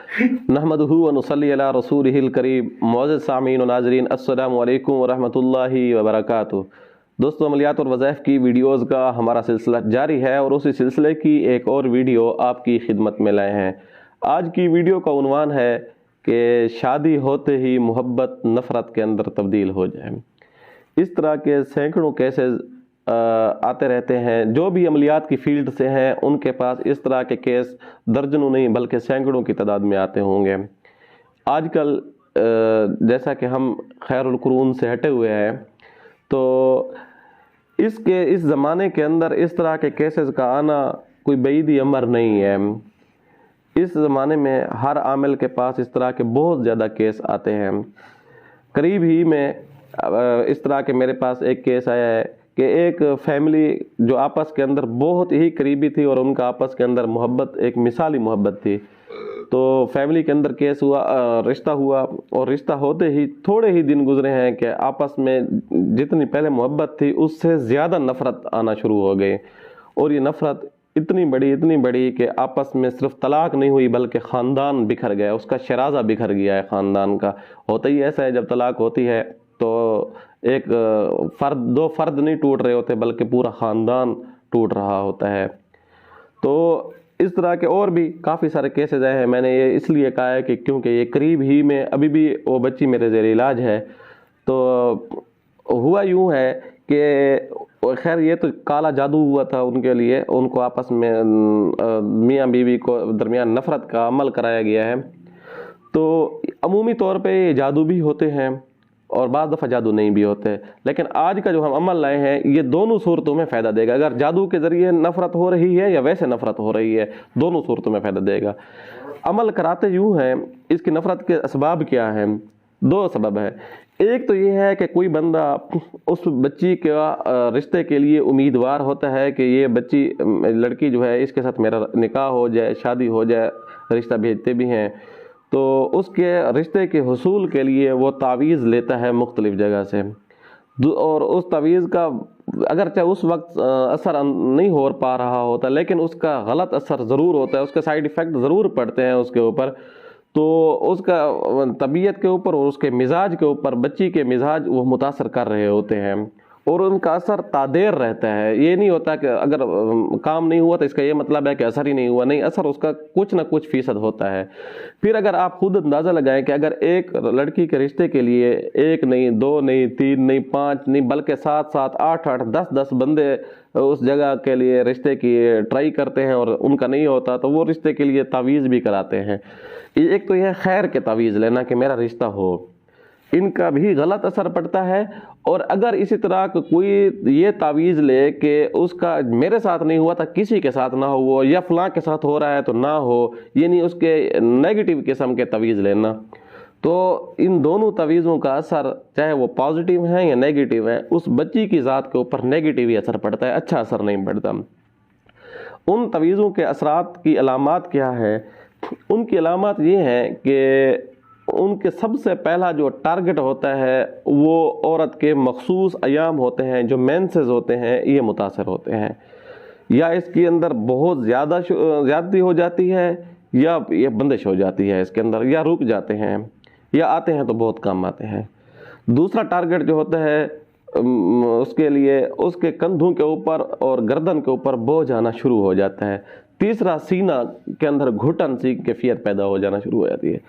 नहमदुहु व नुसल्ली अला रसूलिहिल करीम। मुअज़्ज़िज़ सामीन व नाज़रीन, अस्सलामु अलैकुम व रहमतुल्लाहि व बरकातुहू। दोस्तों, अमलियात और वज़ाइफ की वीडियोज़ का हमारा सिलसिला जारी है और उसी सिलसिले की एक और वीडियो आपकी खिदमत में लाए हैं। आज की वीडियो का उन्वान है कि शादी होते ही मोहब्बत नफ़रत के अंदर तब्दील हो जाए। इस तरह के सैकड़ों केसेस आते रहते हैं। जो भी अमलियात की फील्ड से हैं उनके पास इस तरह के केस दर्जनों नहीं बल्कि सैकड़ों की तादाद में आते होंगे। आजकल जैसा कि हम खैरुल कुरून से हटे हुए हैं, तो इस ज़माने के अंदर इस तरह के केसेस का आना कोई बईदी अमर नहीं है। इस ज़माने में हर आमिल के पास इस तरह के बहुत ज़्यादा केस आते हैं। करीब ही में इस तरह के मेरे पास एक केस आया है कि एक फैमिली जो आपस के अंदर बहुत ही करीबी थी और उनका आपस के अंदर मोहब्बत एक मिसाली मोहब्बत थी। तो फैमिली के अंदर केस हुआ, रिश्ता हुआ और रिश्ता होते ही थोड़े ही दिन गुजरे हैं कि आपस में जितनी पहले मोहब्बत थी उससे ज़्यादा नफ़रत आना शुरू हो गई। और ये नफ़रत इतनी बड़ी कि आपस में सिर्फ तलाक नहीं हुई बल्कि ख़ानदान बिखर गया, उसका शराज़ा बिखर गया है ख़ानदान का। होता ही ऐसा है, जब तलाक होती है तो एक दो फर्द नहीं टूट रहे होते बल्कि पूरा ख़ानदान टूट रहा होता है। तो इस तरह के और भी काफ़ी सारे केसेस आए हैं। मैंने ये इसलिए कहा है कि क्योंकि ये करीब ही में अभी भी वो बच्ची मेरे ज़ेर इलाज है। तो हुआ यूँ है कि खैर ये तो काला जादू हुआ था उनके लिए, उनको आपस में मियाँ बीवी को दरमियान नफ़रत का अमल कराया गया है। तो अमूमी तौर पे ये जादू भी होते हैं और बाज़ दफ़ा जादू नहीं भी होते, लेकिन आज का जो हम अमल लाए हैं ये दोनों सूरतों में फ़ायदा देगा। अगर जादू के ज़रिए नफ़रत हो रही है या वैसे नफ़रत हो रही है, दोनों सूरतों में फ़ायदा देगा। अमल कराते यूँ हैं, इसकी नफ़रत के असबाब क्या हैं? दो सबब है। एक तो ये है कि कोई बंदा उस बच्ची का रिश्ते के लिए उम्मीदवार होता है कि ये बच्ची लड़की जो है इसके साथ मेरा निकाह हो जाए, शादी हो जाए, रिश्ता भेजते भी हैं। तो उसके रिश्ते के हुसूल के लिए वो तावीज़ लेता है मुख्तलिफ़ जगह से, और उस तावीज़ का अगरचे उस वक्त असर नहीं हो पा रहा होता लेकिन उसका गलत असर ज़रूर होता है, उसके साइड इफ़ेक्ट ज़रूर पड़ते हैं उसके ऊपर। तो उसका तबीयत के ऊपर और उसके मिजाज के ऊपर, बच्ची के मिजाज वो मुतासर कर रहे होते हैं और उनका असर तादेर रहता है। ये नहीं होता कि अगर काम नहीं हुआ तो इसका ये मतलब है कि असर ही नहीं हुआ, नहीं, असर उसका कुछ ना कुछ फ़ीसद होता है। फिर अगर आप खुद अंदाज़ा लगाएं कि अगर एक लड़की के रिश्ते के लिए एक नहीं, दो नहीं, तीन नहीं, पाँच नहीं बल्कि 7-7, 8-8, 10-10 बंदे उस जगह के लिए रिश्ते की ट्राई करते हैं और उनका नहीं होता, तो वो रिश्ते के लिए तावीज़ भी कराते हैं। एक तो यह खैर के तावीज़ लेना कि मेरा रिश्ता हो, इनका भी गलत असर पड़ता है। और अगर इसी तरह कोई ये तावीज़ ले कि उसका मेरे साथ नहीं हुआ था किसी के साथ ना हो या फलां के साथ हो रहा है तो ना हो, यानी उसके नेगेटिव किस्म के तावीज़ लेना, तो इन दोनों तावीज़ों का असर चाहे वो पॉजिटिव है या नेगेटिव है, उस बच्ची की ज़ात के ऊपर नेगेटिव ही असर पड़ता है, अच्छा असर नहीं पड़ता। उन तावीज़ों के असरात की अलामात क्या है? उनकी अलामात ये हैं कि उनके सबसे पहला जो टारगेट होता है वो औरत के मखसूस अयाम होते हैं, जो मेंसेस होते हैं, ये मुतासर होते हैं, या इसके अंदर बहुत ज़्यादती हो जाती है या ये बंदिश हो जाती है इसके अंदर, या रुक जाते हैं या आते हैं तो बहुत कम आते हैं। दूसरा टारगेट जो होता है उसके लिए उसके कंधों के ऊपर और गर्दन के ऊपर बोझ आना शुरू हो जाता है। तीसरा, सीना के अंदर घुटन सी कैफियत पैदा हो जाना शुरू हो जाती है।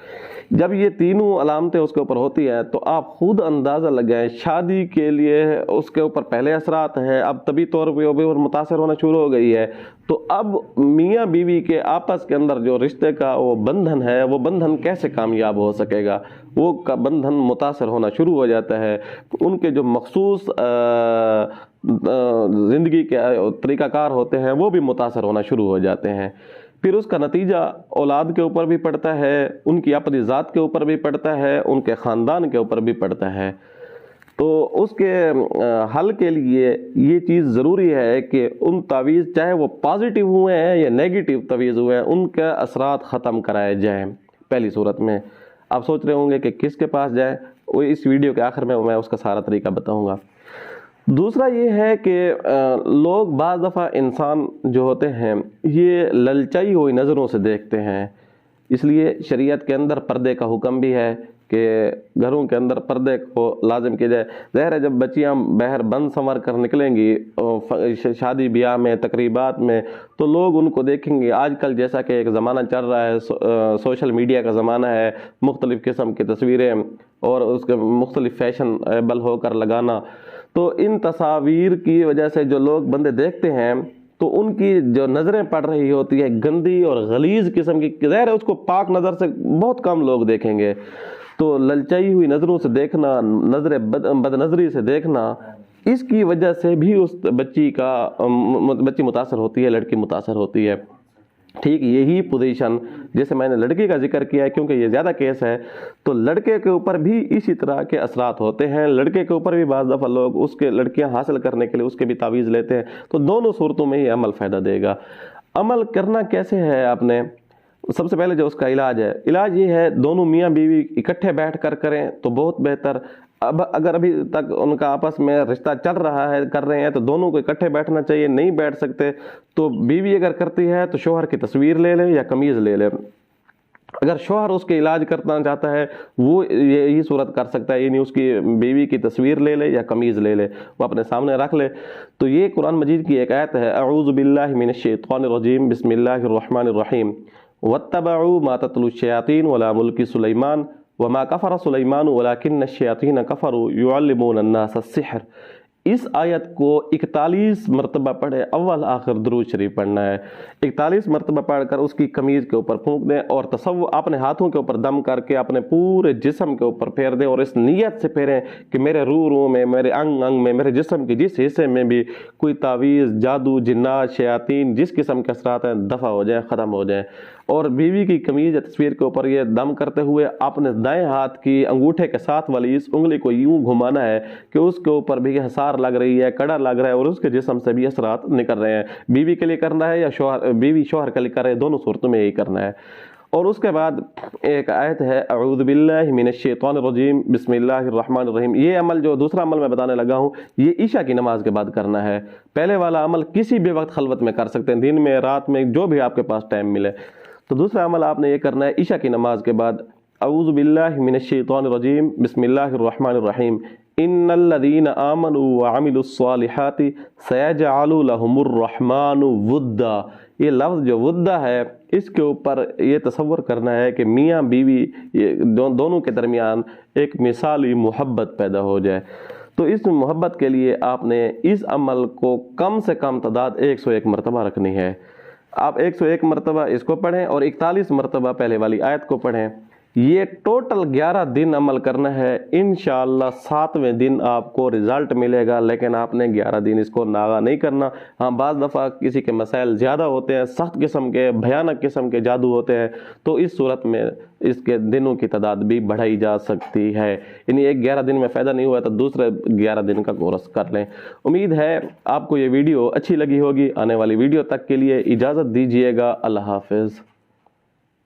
जब ये तीनों अलामतें उसके ऊपर होती हैं तो आप खुद अंदाज़ा लगाएं, शादी के लिए उसके ऊपर पहले असरात हैं, अब तभी तौर पर मुतासर होना शुरू हो गई है। तो अब मियाँ बीवी के आपस के अंदर जो रिश्ते का वो बंधन है, वो बंधन कैसे कामयाब हो सकेगा? वो का बंधन मुतासर होना शुरू हो जाता है। उनके जो मखसूस ज़िंदगी के तरीक़ाकार होते हैं वो भी मुतासर होना शुरू हो जाते हैं। फिर उसका नतीजा औलाद के ऊपर भी पड़ता है, उनकी अपनी ज़ात के ऊपर भी पड़ता है, उनके ख़ानदान के ऊपर भी पड़ता है। तो उसके हल के लिए ये चीज़ ज़रूरी है कि उन तावीज़ चाहे वो पॉजिटिव हुए हैं या नेगेटिव तावीज़ हुए हैं, उनके असरात ख़त्म कराए जाएँ। पहली सूरत में आप सोच रहे होंगे कि किसके पास जाएँ, वो इस वीडियो के आखिर में मैं उसका सारा तरीका बताऊँगा। दूसरा ये है कि लोग बाज़ दफ़ा इंसान जो होते हैं ये ललचाई हुई नज़रों से देखते हैं اس لیے شریعت کے اندر پردے کا حکم بھی ہے کہ گھروں کے اندر پردے کو لازم کیا جائے۔ ظاہر ہے جب بچیاں بہر بند سنور کر نکلیں گی شادی بیاہ میں، تقریبات میں، تو لوگ ان کو دیکھیں گے۔ آج کل جیسا کہ ایک زمانہ چل رہا ہے، سوشل میڈیا کا زمانہ ہے، مختلف قسم کی تصویریں اور اس کے مختلف فیشن ایبل ہو کر لگانا، تو ان تصاویر کی وجہ سے جو لوگ بندے دیکھتے ہیں تو ان کی جو نظریں پڑ رہی ہوتی ہے گندی اور غلیظ قسم کی، ظاہر ہے اس کو پاک نظر سے بہت کم لوگ دیکھیں گے، تو للچائی ہوئی نظروں سے دیکھنا، نظر بد نظری سے دیکھنا، اس کی وجہ سے بھی اس بچی متاثر ہوتی ہے، لڑکی متاثر ہوتی ہے۔ ٹھیک یہی پوزیشن جیسے میں نے لڑکی کا ذکر کیا ہے کیونکہ یہ زیادہ کیس ہے، تو لڑکے کے اوپر بھی اسی طرح کے اثرات ہوتے ہیں۔ لڑکے کے اوپر بھی بعض دفعہ لوگ اس کے لڑکیاں حاصل کرنے کے لیے اس کے بھی تعویذ لیتے ہیں، تو دونوں صورتوں میں یہ عمل فائدہ دے گا۔ عمل کرنا کیسے ہے؟ آپ نے سب سے پہلے جو اس کا علاج ہے، علاج یہ ہے دونوں میاں بیوی اکٹھے بیٹھ کر کریں تو بہت بہتر۔ اب اگر ابھی تک ان کا آپس میں رشتہ چل رہا ہے، کر رہے ہیں، تو دونوں کو اکٹھے بیٹھنا چاہیے۔ نہیں بیٹھ سکتے تو بیوی اگر کرتی ہے تو شوہر کی تصویر لے لے یا قمیض لے لے۔ اگر شوہر اس کے علاج کرنا چاہتا ہے وہ یہی صورت کر سکتا ہے، یعنی اس کی بیوی کی تصویر لے لے یا قمیض لے لے، وہ اپنے سامنے رکھ لے۔ تو یہ قرآن مجید کی ایک آیت ہے، اعوذ باللہ من الشیطان الرجیم، بسم اللہ الرحمن الرحیم، واتبعوا ما تتلو الشیاطین ولا ملک سلیمان وما کفر سلیمان ولکن الشیاطین کفروا یعلمون الناس السحر۔ اس آیت کو 41 مرتبہ پڑھے، اول آخر درود شریف پڑھنا ہے۔ 41 مرتبہ پڑھ کر اس کی قمیض کے اوپر پھونک دیں اور تصور اپنے ہاتھوں کے اوپر دم کر کے اپنے پورے جسم کے اوپر پھیر دیں، اور اس نیت سے پھیریں کہ میرے روح میں، میرے انگ انگ میں، میرے جسم کے جس حصے میں بھی کوئی تعویذ، جادو، جنات، شیاطین، جس قسم کے اثرات ہیں دفع ہو جائیں، ختم ہو جائیں۔ اور بیوی کی قمیض یا تصویر کے اوپر یہ دم کرتے ہوئے اپنے دائیں ہاتھ کی انگوٹھے کے ساتھ والی اس انگلی کو یوں گھمانا ہے کہ اس کے اوپر بھی حصار لگ رہی ہے، کڑا لگ رہا ہے، اور اس کے جسم سے بھی اثرات نکل رہے ہیں۔ بیوی کے لیے کرنا ہے یا بیوی شوہر کے لیے کر رہے ہیں، دونوں صورتوں میں یہی کرنا ہے۔ اور اس کے بعد ایک آیت ہے، اعوذ باللہ من الشیطان الرجیم، بسم اللہ الرحمن الرحیم۔ یہ عمل جو دوسرا عمل میں بتانے لگا ہوں، یہ عشاء کی نماز کے بعد کرنا ہے۔ پہلے والا عمل کسی بھی وقت خلوت میں کر سکتے ہیں، دن میں، رات میں، جو بھی آپ کے پاس ٹائم ملے۔ تو دوسرا عمل آپ نے یہ کرنا ہے عشاء کی نماز کے بعد، اعوذ باللہ من الشیطان الرجیم، بسم اللہ الرحمن الرحیم، ان الذین آمنوا وعملوا الصالحات سیجعل لهم الرحمن ودا۔ یہ لفظ جو ودا ہے، اس کے اوپر یہ تصور کرنا ہے کہ میاں بیوی دونوں کے درمیان ایک مثالی محبت پیدا ہو جائے۔ تو اس محبت کے لیے آپ نے اس عمل کو کم سے کم تعداد 101 مرتبہ رکھنی ہے۔ آپ 101 مرتبہ اس کو پڑھیں اور 41 مرتبہ پہلے والی آیت کو پڑھیں۔ یہ ٹوٹل 11 دن عمل کرنا ہے، انشاءاللہ 7ویں دن آپ کو رزلٹ ملے گا، لیکن آپ نے 11 دن اس کو ناغہ نہیں کرنا۔ ہاں بعض دفعہ کسی کے مسائل زیادہ ہوتے ہیں، سخت قسم کے، بھیانک قسم کے جادو ہوتے ہیں، تو اس صورت میں اس کے دنوں کی تعداد بھی بڑھائی جا سکتی ہے۔ یعنی ایک 11 دن میں فائدہ نہیں ہوا تو دوسرے 11 دن کا کورس کر لیں۔ امید ہے آپ کو یہ ویڈیو اچھی لگی ہوگی۔ آنے والی ویڈیو تک کے لیے اجازت دیجیے گا، اللہ حافظ۔